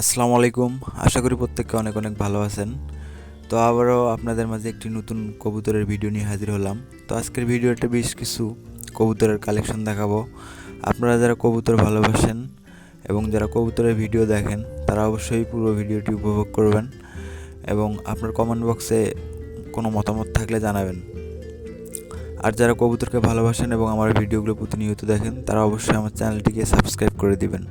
আসসালামু আলাইকুম। আশা করি প্রত্যেককে অনেক অনেক ভালো আছেন। তো আবারও আপনাদের মাঝে একটি নতুন কবুতরের ভিডিও নিয়ে হাজির হলাম। তো আজকের ভিডিওতে বেশ কিছু কবুতরের কালেকশন দেখাবো। আপনারা যারা কবুতর ভালোবাসেন এবং যারা কবুতরের ভিডিও দেখেন তারা অবশ্যই পুরো ভিডিওটি উপভোগ করবেন এবং আপনার কমেন্ট বক্সে কোনো মতামত থাকলে জানাবেন। আর যারা কবুতরকে ভালোবাসেন এবং আমার ভিডিওগুলো প্রতিনিয়ত দেখেন তারা অবশ্যই আমার চ্যানেলটিকে সাবস্ক্রাইব করে দিবেন।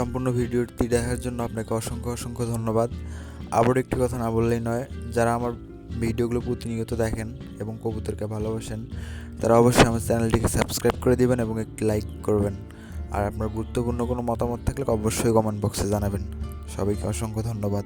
সম্পূর্ণ ভিডিওটি দেখার জন্য আপনাকে অসংখ্য অসংখ্য ধন্যবাদ। আবারও একটি কথা না বললেই নয়, যারা আমার ভিডিওগুলো প্রতিনিয়ত দেখেন এবং কবুতরকে ভালোবাসেন তারা অবশ্যই আমার চ্যানেলটিকে সাবস্ক্রাইব করে দিবেন এবং একটি লাইক করবেন। আর আপনার গুরুত্বপূর্ণ কোনো মতামত থাকলে অবশ্যই কমেন্ট বক্সে জানাবেন। সবাইকে অসংখ্য ধন্যবাদ।